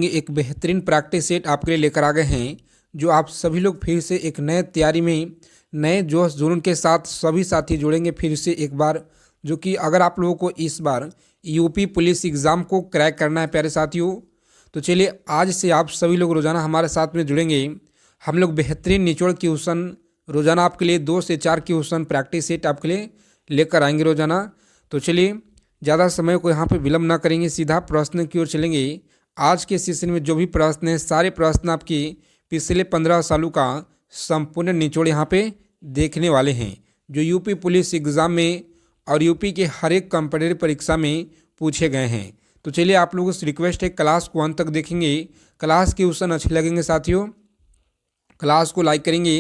एक बेहतरीन practice set आपके लिए लेकर आ गए हैं, जो आप सभी लोग फिर से एक नए तैयारी में नए जोश जुनून के साथ सभी साथी जुड़ेंगे फिर से एक बार। जो कि अगर आप लोगों को इस बार यूपी पुलिस एग्ज़ाम को क्रैक करना है प्यारे साथियों, तो चलिए आज से आप सभी लोग रोज़ाना हमारे साथ में जुड़ेंगे। हम लोग बेहतरीन निचोड़ क्वेश्चन रोज़ाना आपके लिए 2 से 4 क्वेश्चन प्रैक्टिस सेट आपके लिए लेकर आएंगे रोज़ाना। तो चलिए ज़्यादा समय को यहाँ पे विलम्ब ना करेंगे, सीधा प्रश्न की ओर चलेंगे। आज के सेशन में जो भी प्रश्न हैं सारे प्रश्न आपकी पिछले 15 सालों का संपूर्ण निचोड़ यहाँ पे देखने वाले हैं, जो यूपी पुलिस एग्ज़ाम में और यूपी के हर एक कॉम्पिटिटिव परीक्षा में पूछे गए हैं। तो चलिए आप लोगों से रिक्वेस्ट है, क्लास को अंत तक देखेंगे। क्लास के क्वेश्चन अच्छे लगेंगे साथियों, क्लास को लाइक करेंगे।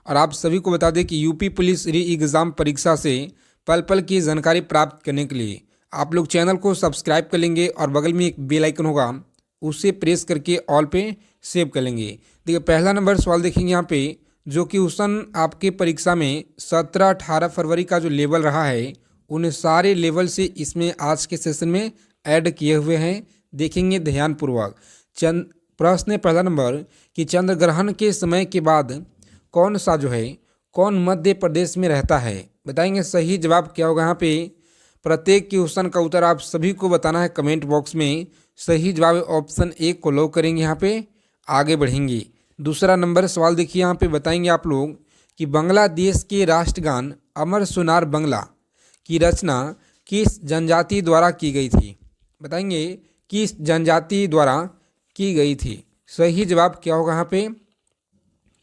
और आप सभी को बता दें कि यूपी पुलिस री एग्ज़ाम परीक्षा से पल पल की जानकारी प्राप्त करने के लिए आप लोग चैनल को सब्सक्राइब कर लेंगे और बगल में एक बेल आइकन होगा, उसे प्रेस करके ऑल पे सेव कर लेंगे। देखिए पहला नंबर सवाल देखेंगे यहाँ पे, जो कि क्वेश्चन आपके परीक्षा में 17-18 फरवरी का जो लेवल रहा है उन सारे लेवल से इसमें आज के सेशन में ऐड किए हुए हैं। देखेंगे ध्यानपूर्वक। प्रश्न पहला नंबर कि चंद्र ग्रहण के समय के बाद कौन सा जो है कौन मध्य प्रदेश में रहता है, बताएंगे। सही जवाब क्या होगा यहाँ पे। प्रत्येक क्वेश्चन का उत्तर आप सभी को बताना है कमेंट बॉक्स में। सही जवाब ऑप्शन 1 को लॉक करेंगे, यहाँ पे आगे बढ़ेंगे। दूसरा नंबर सवाल देखिए यहाँ पे, बताएंगे आप लोग कि बांग्लादेश के राष्ट्रगान अमर सोनार बांग्ला की रचना किस जनजाति द्वारा की गई थी, बताएंगे किस जनजाति द्वारा की गई थी। सही जवाब क्या होगा यहाँ पे,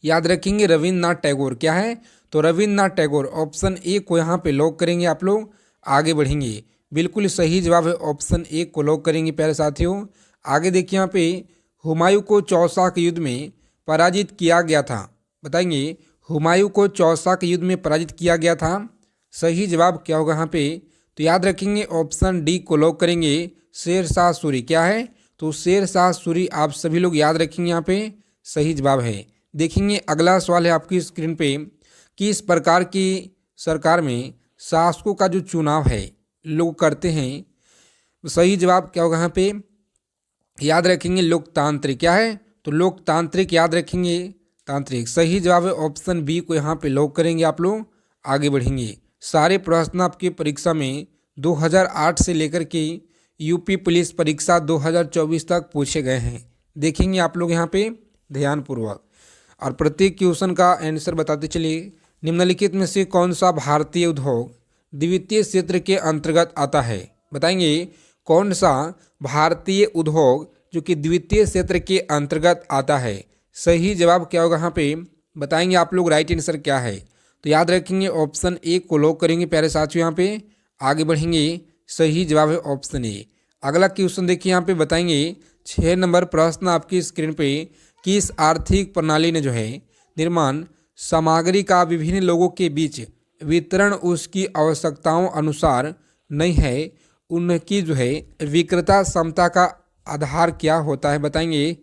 याद रखेंगे रविन्द्रनाथ टैगोर। क्या है तो रविन्द्रनाथ टैगोर, ऑप्शन 1 को यहाँ पे लॉक करेंगे। आप लोग आगे बढ़ेंगे, बिल्कुल सही जवाब है, ऑप्शन 1 को लॉक करेंगे प्यारे साथियों। आगे देखिए यहाँ पे, हुमायूं को चौसा के युद्ध में पराजित किया गया था, बताएंगे हुमायूं को चौसा के युद्ध में पराजित किया गया था। सही जवाब क्या होगा यहाँ पे, तो याद रखेंगे ऑप्शन डी को लॉक करेंगे, शेरशाह सूरी। क्या है तो शेरशाह सूरी, आप सभी लोग याद रखेंगे यहाँ पे सही जवाब है। देखेंगे अगला सवाल है आपकी स्क्रीन पे, किस प्रकार की सरकार में शासकों का जो चुनाव है लोग करते हैं। सही जवाब क्या होगा यहाँ पे, याद रखेंगे लोकतांत्रिक। क्या है तो लोकतांत्रिक, याद रखेंगे तांत्रिक। सही जवाब है ऑप्शन बी को यहाँ पे लॉक करेंगे। आप लोग आगे बढ़ेंगे। सारे प्रश्न आपके परीक्षा में 2008 से लेकर के यूपी पुलिस परीक्षा 2024 तक पूछे गए हैं। देखेंगे आप लोग यहाँ पे ध्यानपूर्वक और प्रत्येक क्वेश्चन का आंसर बताते चलिए। निम्नलिखित में से कौन सा भारतीय उद्योग द्वितीय क्षेत्र के अंतर्गत आता है, बताएंगे कौन सा भारतीय उद्योग जो कि द्वितीय क्षेत्र के अंतर्गत आता है। सही जवाब क्या होगा यहाँ पे, बताएंगे आप लोग राइट आंसर क्या है। तो याद रखेंगे ऑप्शन 1 को लॉक करेंगे प्यारे साथियों। यहाँ पे आगे बढ़ेंगे, सही जवाब है ऑप्शन ए। अगला क्वेश्चन देखिए यहाँ पे, बताएंगे 6 नंबर प्रश्न आपकी स्क्रीन पे, किस आर्थिक प्रणाली ने जो है निर्माण सामग्री का विभिन्न लोगों के बीच वितरण उसकी आवश्यकताओं अनुसार नहीं है, उनकी जो है विक्रेता क्षमता का आधार क्या होता है, बताएंगे।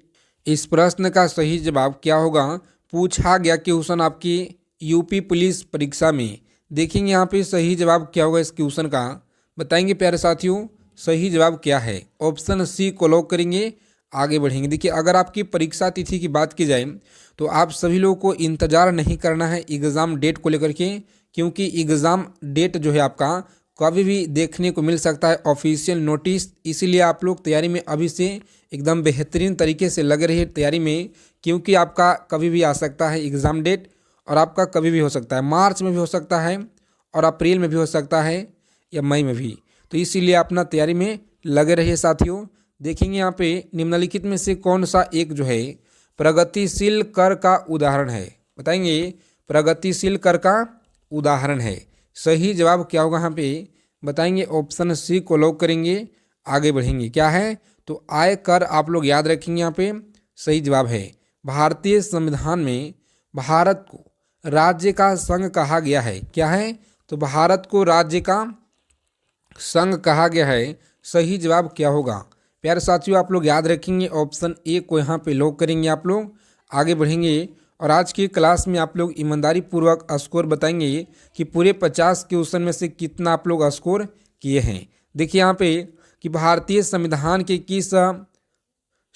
इस प्रश्न का सही जवाब क्या होगा, पूछा गया क्वेश्चन आपकी यूपी पुलिस परीक्षा में। देखेंगे यहाँ पे सही जवाब क्या होगा इस क्वेश्चन का, बताएंगे प्यारे साथियों। सही जवाब क्या है, ऑप्शन सी को लॉक करेंगे, आगे बढ़ेंगे। देखिए अगर आपकी परीक्षा तिथि की बात की जाए तो आप सभी लोगों को इंतज़ार नहीं करना है एग्ज़ाम डेट को लेकर के, क्योंकि एग्ज़ाम डेट जो है आपका कभी भी देखने को मिल सकता है ऑफिशियल नोटिस। इसीलिए आप लोग तैयारी में अभी से एकदम बेहतरीन तरीके से लगे रहिए तैयारी में, क्योंकि आपका कभी भी आ सकता है एग्ज़ाम डेट और आपका कभी भी हो सकता है, मार्च में भी हो सकता है और अप्रैल में भी हो सकता है या मई में भी। तो इसीलिए अपना तैयारी में लगे रहिए साथियों। देखेंगे यहाँ पे निम्नलिखित में से कौन सा एक जो है प्रगतिशील कर का उदाहरण है, बताएंगे प्रगतिशील कर का उदाहरण है। सही जवाब क्या होगा यहाँ पे, बताएंगे ऑप्शन सी को लॉक करेंगे, आगे बढ़ेंगे। क्या है तो आय कर, आप लोग याद रखेंगे यहाँ पे सही जवाब है। भारतीय संविधान में भारत को राज्य का संघ कहा गया है। क्या है तो भारत को राज्य का संघ कहा गया है। सही जवाब क्या होगा प्यारे साथियों, आप लोग याद रखेंगे ऑप्शन ए को यहाँ पे लॉक करेंगे। आप लोग आगे बढ़ेंगे और आज की क्लास में आप लोग ईमानदारी पूर्वक स्कोर बताएंगे कि पूरे 50 क्वेश्चन में से कितना आप लोग स्कोर किए हैं। देखिए यहाँ पे कि भारतीय संविधान के किस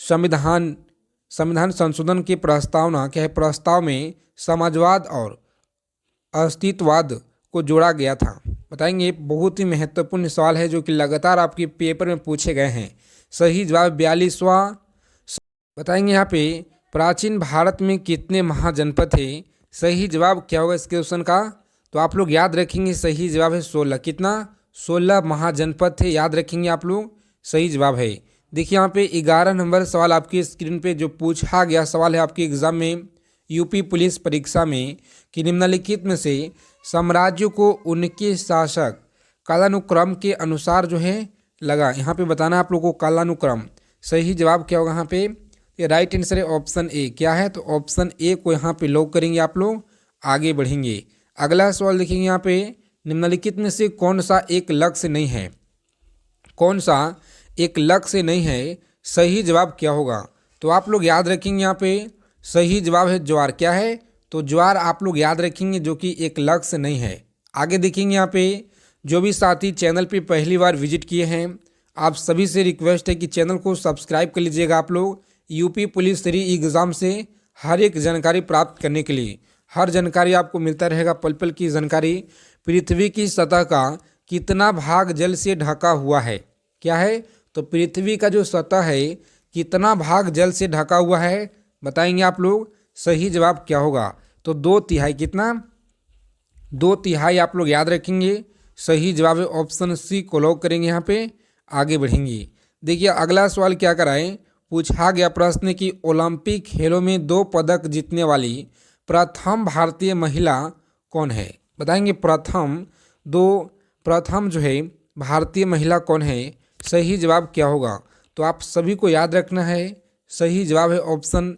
संविधान संविधान संशोधन की प्रस्तावना क्या है, प्रस्ताव में समाजवाद और अस्तित्ववाद को जोड़ा गया था। बताएंगे, बहुत ही महत्वपूर्ण सवाल है जो कि लगातार आपके पेपर में पूछे गए हैं। सही जवाब 42वां। बताएंगे यहाँ पे प्राचीन भारत में कितने महाजनपद थे। सही जवाब क्या होगा इस क्वेश्चन का, तो आप लोग याद रखेंगे सही जवाब है 16। कितना, 16 महाजनपद थे, याद रखेंगे आप लोग, सही जवाब है। देखिए यहाँ पे 11 नंबर सवाल आपकी स्क्रीन पे जो पूछा गया सवाल है आपके एग्जाम में यूपी पुलिस परीक्षा में कि निम्नलिखित में से साम्राज्यों को उनके शासक कालानुक्रम के अनुसार जो है लगा। यहाँ पे बताना आप लोगों को कालानुक्रम। सही जवाब क्या होगा यहाँ पे, ये राइट आंसर है ऑप्शन ए। क्या है, तो ऑप्शन ए को यहाँ पे लॉक करेंगे आप लोग, आगे बढ़ेंगे। अगला सवाल देखेंगे यहाँ पे, निम्नलिखित में से कौन सा एक लक्ष्य नहीं है, कौन सा एक लक्ष्य नहीं है, सही जवाब क्या होगा। तो आप लोग याद रखेंगे यहाँ पे सही जवाब है ज्वार। क्या है, तो ज्वार आप लोग याद रखेंगे जो कि एक लक्ष्य नहीं है। आगे देखेंगे यहाँ पे जो भी साथी चैनल पे पहली बार विजिट किए हैं आप सभी से रिक्वेस्ट है कि चैनल को सब्सक्राइब कर लीजिएगा। आप लोग यूपी पुलिस री एग्ज़ाम से हर एक जानकारी प्राप्त करने के लिए, हर जानकारी आपको मिलता रहेगा, पल पल की जानकारी। पृथ्वी की सतह का कितना भाग जल से ढका हुआ है, क्या है, तो पृथ्वी का जो सतह है कितना भाग जल से ढका हुआ है, बताएंगे आप लोग। सही जवाब क्या होगा, तो 2/3। कितना, 2/3 आप लोग याद रखेंगे। सही जवाब है ऑप्शन सी को लॉक करेंगे, यहाँ पे आगे बढ़ेंगे। देखिए अगला सवाल क्या कराएं, पूछा गया प्रश्न कि ओलंपिक खेलों में 2 पदक जीतने वाली प्रथम भारतीय महिला कौन है। बताएंगे प्रथम जो है भारतीय महिला कौन है, सही जवाब क्या होगा। तो आप सभी को याद रखना है, सही जवाब है ऑप्शन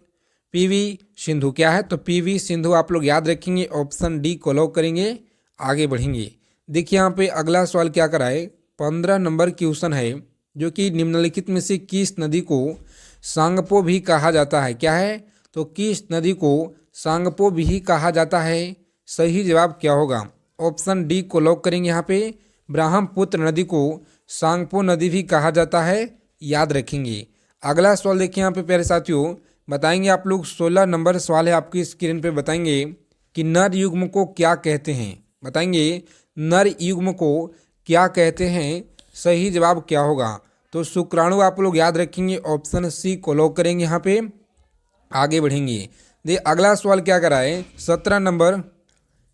पीवी सिंधु। क्या है, तो पीवी सिंधु आप लोग याद रखेंगे, ऑप्शन डी को लॉक करेंगे, आगे बढ़ेंगे। देखिए यहाँ पे अगला सवाल क्या कराए, 15 नंबर क्वेश्चन है जो कि निम्नलिखित में से किस नदी को सांगपो भी कहा जाता है। क्या है, तो किस नदी को सांगपो भी कहा जाता है, सही जवाब क्या होगा। ऑप्शन डी को लॉक करेंगे यहाँ पे, ब्रह्मपुत्र नदी को सांगपो नदी भी कहा जाता है, याद रखेंगे। अगला सवाल देखिए यहाँ पे प्यारे साथियों, बताएंगे आप लोग 16 नंबर सवाल है आपकी स्क्रीन पे। बताएंगे कि नर युग्म को क्या कहते हैं। बताएंगे नर युग्म को क्या कहते हैं, सही जवाब क्या होगा। तो शुक्राणु आप लोग याद रखेंगे, ऑप्शन सी को लॉक करेंगे, यहाँ पे आगे बढ़ेंगे। देखिए अगला सवाल क्या कराए, 17 नंबर,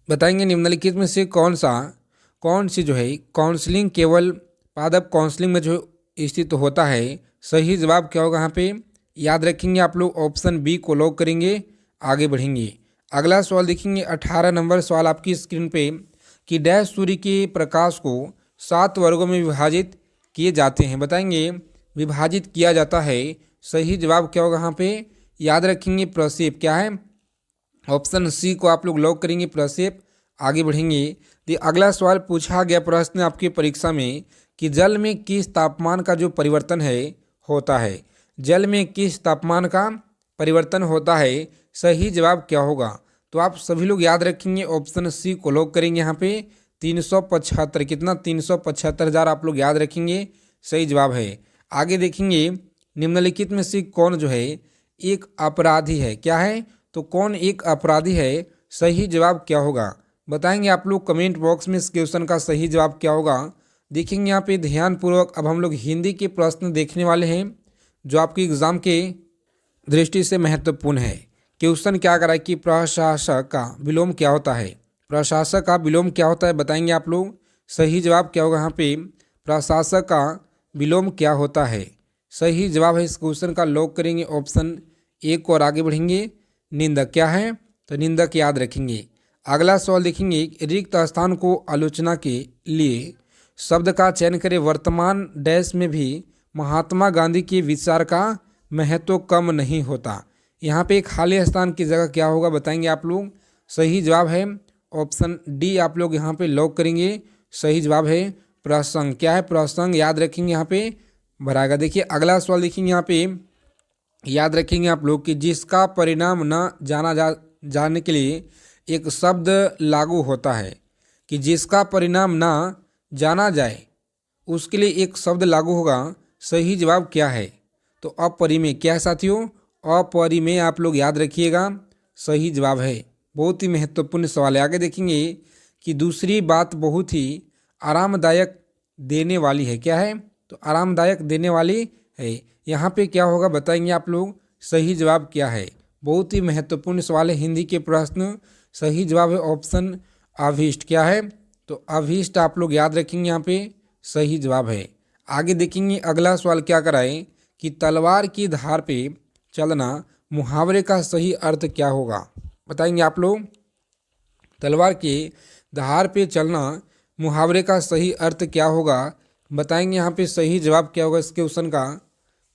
बताएंगे निम्नलिखित में से कौन सी जो है काउंसलिंग केवल पादप काउंसलिंग में जो स्थित होता है, सही जवाब क्या होगा यहाँ पे, याद रखेंगे आप लोग, ऑप्शन बी को लॉक करेंगे, आगे बढ़ेंगे। अगला सवाल देखेंगे 18 नंबर सवाल आपकी स्क्रीन पे कि डैश सूर्य के प्रकाश को 7 वर्गों में विभाजित किए जाते हैं। बताएंगे विभाजित किया जाता है, सही जवाब क्या होगा यहाँ पे, याद रखेंगे प्रक्षेप। क्या है, ऑप्शन सी को आप लोग लॉक करेंगे, प्रक्षेप, आगे बढ़ेंगे। तो अगला सवाल पूछा गया प्रश्न आपकी परीक्षा में कि जल में किस तापमान का जो परिवर्तन है होता है, जल में किस तापमान का परिवर्तन होता है, सही जवाब क्या होगा। तो आप सभी लोग याद रखेंगे, ऑप्शन सी को लॉक करेंगे यहाँ पे, 375। कितना, 375,000 आप लोग याद रखेंगे, सही जवाब है। आगे देखेंगे निम्नलिखित में से कौन जो है एक अपराधी है। क्या है, तो कौन एक अपराधी है, सही जवाब क्या होगा। बताएंगे आप लोग कमेंट बॉक्स में इस क्वेश्चन का सही जवाब क्या होगा। देखेंगे यहाँ पे ध्यानपूर्वक, अब हम लोग हिंदी के प्रश्न देखने वाले हैं जो आपकी एग्ज़ाम के दृष्टि से महत्वपूर्ण है। क्वेश्चन क्या कराए कि प्रशासक का विलोम क्या होता है, प्रशासक का विलोम क्या होता है, बताएंगे आप लोग, सही जवाब क्या होगा यहाँ पे, प्रशासक का विलोम क्या होता है, सही जवाब है इस क्वेश्चन का, लॉक करेंगे ऑप्शन ए को और आगे बढ़ेंगे। निंदक क्या है, तो निंदक याद रखेंगे। अगला सवाल देखेंगे, रिक्त स्थान को आलोचना के लिए शब्द का चयन करें। वर्तमान डैश में भी महात्मा गांधी के विचार का महत्व कम नहीं होता। यहाँ पे खाली स्थान की जगह क्या होगा, बताएंगे आप लोग, सही जवाब है ऑप्शन डी आप लोग यहाँ पे लॉक करेंगे, सही जवाब है प्रसंग। क्या है, प्रसंग याद रखेंगे, यहाँ पे भराएगा। देखिए अगला सवाल देखेंगे, यहाँ पे याद रखेंगे आप लोग कि जिसका परिणाम न जानने के लिए एक शब्द लागू होता है, कि जिसका परिणाम ना जाना जाए उसके लिए एक शब्द लागू होगा, सही जवाब क्या है। तो अपरिमेय क्या है साथियों? अपरिमेय आप लोग याद रखिएगा, सही जवाब है। बहुत ही महत्वपूर्ण सवाल है। आगे देखेंगे कि दूसरी बात बहुत ही आरामदायक देने वाली है। क्या है? तो आरामदायक देने वाली है। यहाँ पे क्या होगा बताएंगे आप लोग। सही जवाब क्या है? बहुत ही महत्वपूर्ण सवाल है, हिंदी के प्रश्न। सही जवाब है ऑप्शन अभीष्ट। क्या है? तो अभीष्ट आप लोग याद रखेंगे, यहाँ पे सही जवाब है। आगे देखेंगे अगला सवाल क्या कराए कि तलवार की धार पे चलना मुहावरे का सही अर्थ क्या होगा? बताएंगे आप लोग। तलवार के धार पे चलना मुहावरे का सही अर्थ क्या होगा? बताएंगे यहाँ पे सही जवाब क्या होगा इस क्वेश्चन का,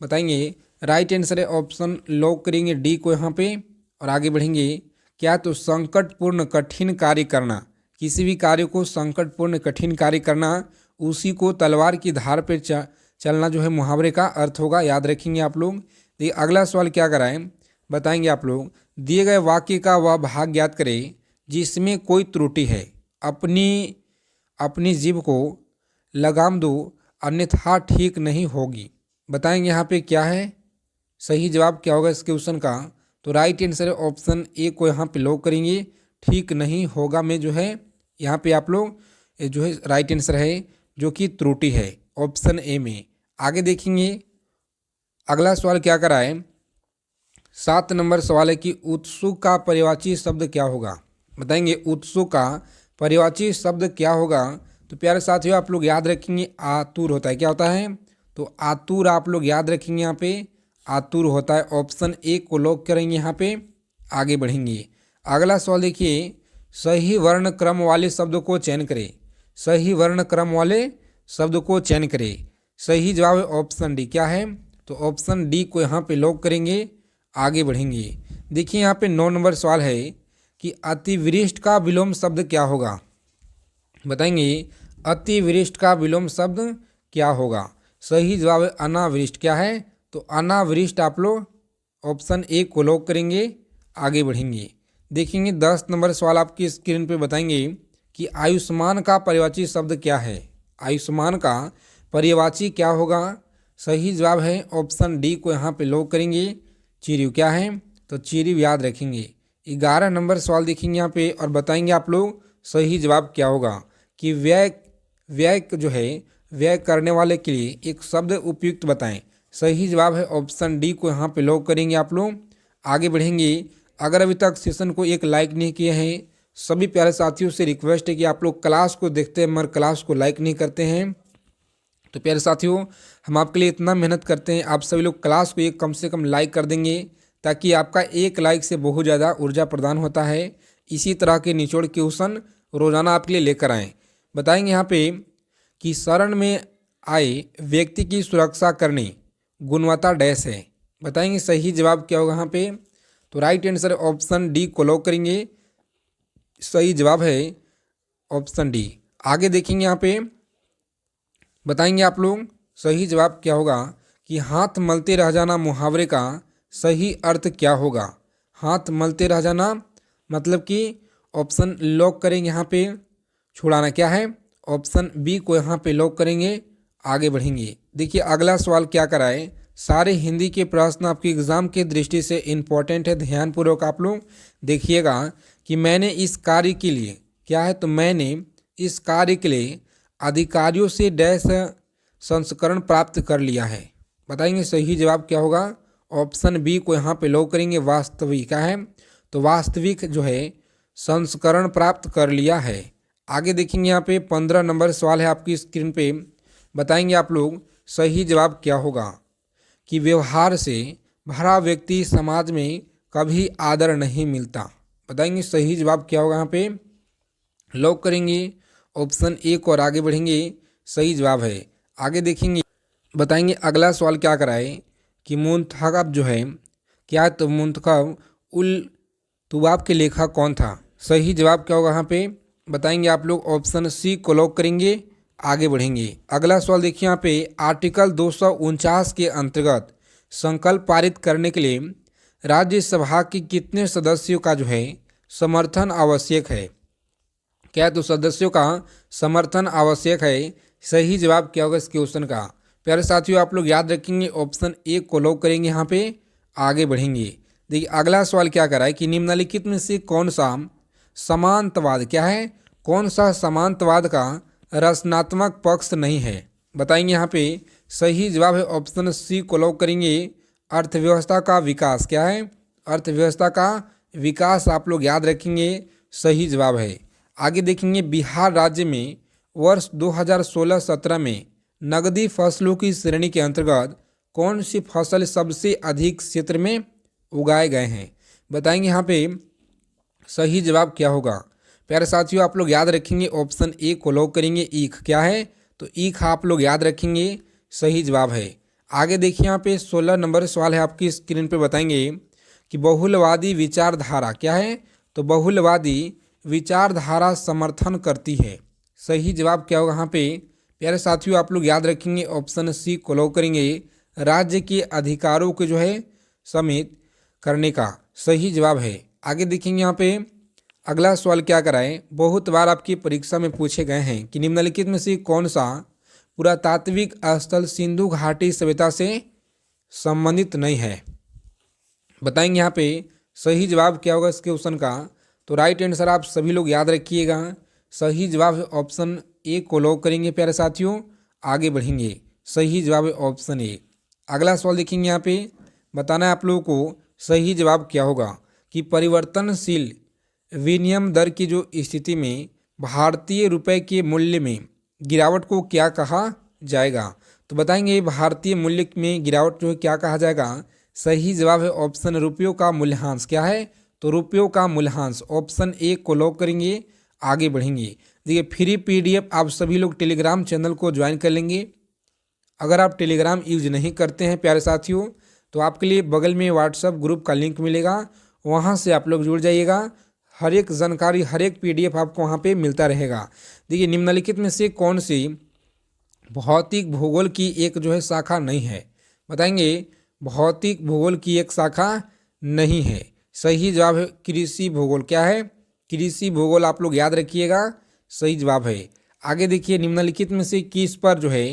बताएंगे। राइट आंसर है ऑप्शन, लॉक करेंगे डी को यहाँ पे और आगे बढ़ेंगे। क्या? तो संकटपूर्ण कठिन कार्य करना, किसी भी कार्य को संकटपूर्ण कठिन कार्य करना, उसी को तलवार की धार पे चलना जो है मुहावरे का अर्थ होगा। याद रखेंगे आप लोग। देखिए अगला सवाल क्या कराएं, बताएंगे आप लोग। दिए गए वाक्य का वह भाग ज्ञात करें जिसमें कोई त्रुटि है। अपनी जीभ को लगाम दो अन्यथा ठीक नहीं होगी। बताएंगे यहाँ पे क्या है सही जवाब क्या होगा इस क्वेश्चन का? तो राइट आंसर है ऑप्शन ए को यहाँ पे लॉक करेंगे। ठीक नहीं होगा में जो है यहाँ पे आप लोग जो है राइट आंसर है, जो कि त्रुटि है ऑप्शन ए में। आगे देखेंगे अगला सवाल क्या कराए। 7 नंबर सवाल है कि उत्सुक का पर्यायवाची शब्द क्या होगा? बताएंगे उत्सुक का पर्यायवाची शब्द क्या होगा? तो प्यारे साथियों आप लोग याद रखेंगे आतुर होता है। क्या होता है? तो आतुर आप लोग याद रखेंगे, यहाँ पे आतुर होता है। ऑप्शन ए को लॉक करेंगे यहाँ पे। आगे बढ़ेंगे अगला सवाल देखिए, सही वर्ण क्रम वाले शब्द को चयन करें। सही वर्ण क्रम वाले शब्द को चयन करें। सही जवाब है ऑप्शन डी। क्या है? तो ऑप्शन डी को यहाँ पे लॉक करेंगे। आगे बढ़ेंगे देखिए यहाँ पे 9 नंबर सवाल है कि अतिवृष्टि का विलोम शब्द क्या होगा? बताएंगे अतिवृष्टि का विलोम शब्द क्या होगा? सही जवाब है अनावृष्टि। क्या है? तो अनावृष्टि आप लोग ऑप्शन ए को लॉक करेंगे। आगे बढ़ेंगे देखेंगे 10 नंबर सवाल आपकी स्क्रीन पे, बताएंगे कि आयुष्मान का पर्यायवाची शब्द क्या है? आयुष्मान का पर्यायवाची क्या होगा? सही जवाब है ऑप्शन डी को यहाँ पे लॉक करेंगे। चिरयू। क्या है? तो चिरयू याद रखेंगे। 11 नंबर सवाल देखेंगे यहाँ पे और बताएंगे आप लोग सही जवाब क्या होगा कि व्यय जो है व्यय करने वाले के लिए एक शब्द उपयुक्त बताएं। सही जवाब है ऑप्शन डी को यहाँ पे लॉक करेंगे आप लोग। आगे बढ़ेंगे अगर अभी तक सेशन को एक लाइक नहीं किए हैं, सभी प्यारे साथियों से रिक्वेस्ट है कि आप लोग क्लास को देखते हैं मगर क्लास को लाइक नहीं करते हैं। तो प्यारे साथियों हम आपके लिए इतना मेहनत करते हैं, आप सभी लोग क्लास को एक कम से कम लाइक कर देंगे ताकि आपका एक लाइक से बहुत ज़्यादा ऊर्जा प्रदान होता है। इसी तरह के निचोड़ क्वेश्चन रोजाना आपके लिए लेकर आएँ। बताएंगे यहाँ पे कि शरण में आए व्यक्ति की सुरक्षा करनी गुणवत्ता डैश है। बताएंगे सही जवाब क्या होगा यहाँ पे? तो राइट आंसर ऑप्शन डी को लॉक करेंगे। सही जवाब है ऑप्शन डी। आगे देखेंगे यहाँ पे बताएंगे आप लोग सही जवाब क्या होगा कि हाथ मलते रह जाना मुहावरे का सही अर्थ क्या होगा? हाथ मलते रह जाना मतलब कि ऑप्शन लॉक करेंगे यहाँ पे छुड़ाना। क्या है? ऑप्शन बी को यहाँ पे लॉक करेंगे। आगे बढ़ेंगे देखिए अगला सवाल क्या कराए। सारे हिंदी के प्रश्न आपके एग्जाम के दृष्टि से इम्पोर्टेंट है, ध्यानपूर्वक आप लोग देखिएगा कि मैंने इस कार्य के लिए क्या है? तो मैंने इस कार्य के लिए अधिकारियों से डैश संस्करण प्राप्त कर लिया है। बताएंगे सही जवाब क्या होगा? ऑप्शन बी को यहाँ पे लॉक करेंगे। वास्तविक। क्या है? तो वास्तविक जो है संस्करण प्राप्त कर लिया है। आगे देखेंगे यहाँ पे 15 नंबर सवाल है आपकी स्क्रीन पे, बताएंगे आप लोग सही जवाब क्या होगा कि व्यवहार से भरा व्यक्ति समाज में कभी आदर नहीं मिलता। बताएंगे सही जवाब क्या होगा? यहाँ पे लॉक करेंगे ऑप्शन ए को और आगे बढ़ेंगे। सही जवाब है। आगे देखेंगे बताएंगे अगला सवाल क्या कराए कि मुंतखब जो है क्या? तो मुंतखब उल तुबाब के लेखक कौन था? सही जवाब क्या होगा यहाँ पे? बताएंगे आप लोग ऑप्शन सी को लॉक करेंगे। आगे बढ़ेंगे अगला सवाल देखिए यहाँ पे आर्टिकल 249 के अंतर्गत संकल्प पारित करने के लिए राज्यसभा के कितने सदस्यों का जो है समर्थन आवश्यक है? क्या? तो सदस्यों का समर्थन आवश्यक है। सही जवाब क्या होगा इस क्वेश्चन का? प्यारे साथियों आप लोग याद रखेंगे ऑप्शन ए को लॉक करेंगे, यहाँ पे आगे बढ़ेंगे। देखिए अगला सवाल क्या कर रहा है कि निम्नलिखित में से कौन सा समांतवाद क्या है, कौन सा समांतवाद का रचनात्मक पक्ष नहीं है, बताएंगे। यहाँ पे सही जवाब है ऑप्शन सी को लॉक करेंगे, अर्थव्यवस्था का विकास क्या है, अर्थव्यवस्था का विकास आप लोग याद रखेंगे, सही जवाब है। आगे देखेंगे बिहार राज्य में वर्ष 2016-17 में नकदी फसलों की श्रेणी के अंतर्गत कौन सी फसल सबसे अधिक क्षेत्र में उगाए गए हैं, बताएंगे। यहाँ पे सही जवाब क्या होगा। प्यारे साथियों आप लोग याद रखेंगे ऑप्शन ए को लॉक करेंगे, ईख क्या है, तो ईख आप लोग याद रखेंगे, सही जवाब है। आगे देखिए यहाँ पे 16 नंबर सवाल है आपकी स्क्रीन पे, बताएंगे कि बहुलवादी विचारधारा क्या है, तो बहुलवादी विचारधारा समर्थन करती है, सही जवाब क्या होगा यहाँ पे। प्यारे साथियों आप लोग याद रखेंगे ऑप्शन सी को लॉक करेंगे, राज्य के अधिकारों के जो है समेत करने का, सही जवाब है। आगे देखेंगे यहाँ पे अगला सवाल क्या कराए, बहुत बार आपकी परीक्षा में पूछे गए हैं कि निम्नलिखित में से कौन सा पुरातात्विक स्थल सिंधु घाटी सभ्यता से संबंधित नहीं है, बताएंगे। यहाँ पे सही जवाब क्या होगा इसके क्वेश्चन का, तो राइट आंसर आप सभी लोग याद रखिएगा, सही जवाब है ऑप्शन ए को लॉक करेंगे। प्यारे साथियों आगे बढ़ेंगे, सही जवाब है ऑप्शन ए। अगला सवाल देखेंगे, यहाँ पे बताना है आप लोगों को सही जवाब क्या होगा कि परिवर्तनशील विनिमय दर की जो स्थिति में भारतीय रुपए के मूल्य में गिरावट को क्या कहा जाएगा, तो बताएंगे भारतीय मूल्य में गिरावट जो है क्या कहा जाएगा, सही जवाब है ऑप्शन रुपयों का मूल्यह्रास क्या है, तो रुपयों का मूल्यह्रास, ऑप्शन ए को लॉक करेंगे, आगे बढ़ेंगे। देखिए फ्री पीडीएफ आप सभी लोग टेलीग्राम चैनल को ज्वाइन कर लेंगे। अगर आप टेलीग्राम यूज नहीं करते हैं प्यारे साथियों, तो आपके लिए बगल में व्हाट्सएप ग्रुप का लिंक मिलेगा, वहाँ से आप लोग जुड़ जाइएगा, हर एक जानकारी हर एक पीडीएफ आपको वहाँ पे मिलता रहेगा। देखिए निम्नलिखित में से कौन सी भौतिक भूगोल की एक जो है शाखा नहीं है, बताएंगे। भौतिक भूगोल की एक शाखा नहीं है, सही जवाब है कृषि भूगोल क्या है, कृषि भूगोल आप लोग याद रखिएगा, सही जवाब है। आगे देखिए निम्नलिखित में से किस पर जो है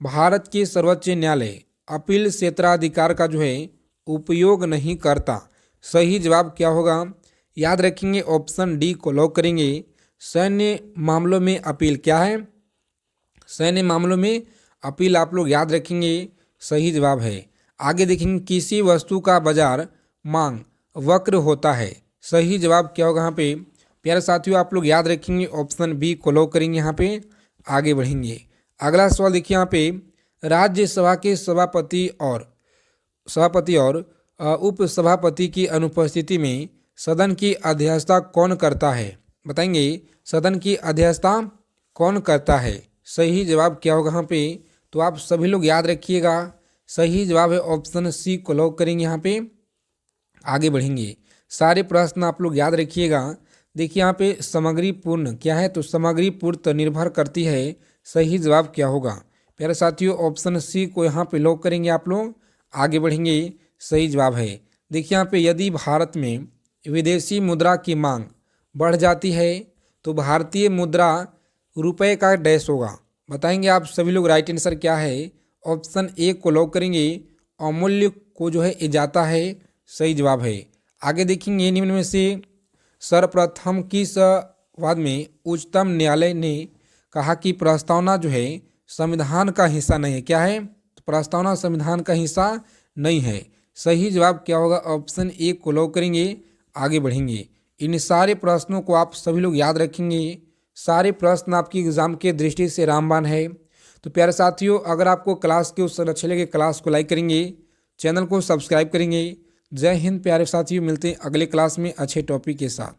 भारत के सर्वोच्च न्यायालय अपील क्षेत्राधिकार का जो है उपयोग नहीं करता, सही जवाब क्या होगा, याद रखेंगे ऑप्शन डी को लॉक करेंगे, सैन्य मामलों में अपील क्या है, सैन्य मामलों में अपील आप लोग याद रखेंगे, सही जवाब है। आगे देखेंगे किसी वस्तु का बाजार मांग वक्र होता है, सही जवाब क्या होगा यहाँ पे। प्यारे साथियों आप लोग याद रखेंगे ऑप्शन बी को लॉक करेंगे, यहाँ पे आगे बढ़ेंगे। अगला सवाल देखिए यहाँ पे राज्यसभा के सभापति और उपसभापति की अनुपस्थिति में सदन की अध्यक्षता कौन करता है, बताएंगे। सदन की अध्यक्षता कौन करता है, सही जवाब क्या होगा यहाँ पे, तो आप सभी लोग याद रखिएगा, सही जवाब है ऑप्शन सी को लॉक करेंगे, यहाँ पे आगे बढ़ेंगे। सारे प्रश्न आप लोग याद रखिएगा। देखिए यहाँ पे सामग्री पूर्ण क्या है, तो सामग्री पूर्त निर्भर करती है, सही जवाब क्या होगा। प्यारे साथियों ऑप्शन सी को यहाँ पे लॉक करेंगे आप लोग, आगे बढ़ेंगे, सही जवाब है। देखिए यहाँ पे यदि भारत में विदेशी मुद्रा की मांग बढ़ जाती है तो भारतीय मुद्रा रुपए का डैश होगा, बताएंगे आप सभी लोग। राइट आंसर क्या है, ऑप्शन ए को लॉक करेंगे, अमूल्य को जो है ये जाता है, सही जवाब है। आगे देखेंगे निम्न में से सर्वप्रथम किस वाद में उच्चतम न्यायालय ने कहा कि प्रस्तावना जो है संविधान का हिस्सा नहीं है, क्या है, तो प्रस्तावना संविधान का हिस्सा नहीं है, सही जवाब क्या होगा, ऑप्शन ए को लॉक करेंगे, आगे बढ़ेंगे। इन सारे प्रश्नों को आप सभी लोग याद रखेंगे, सारे प्रश्न आपकी एग्जाम के दृष्टि से रामबाण है। तो प्यारे साथियों अगर आपको क्लास के उत्तर अच्छे लगे क्लास को लाइक करेंगे, चैनल को सब्सक्राइब करेंगे। जय हिंद प्यारे साथियों, मिलते हैं अगले क्लास में अच्छे टॉपिक के साथ।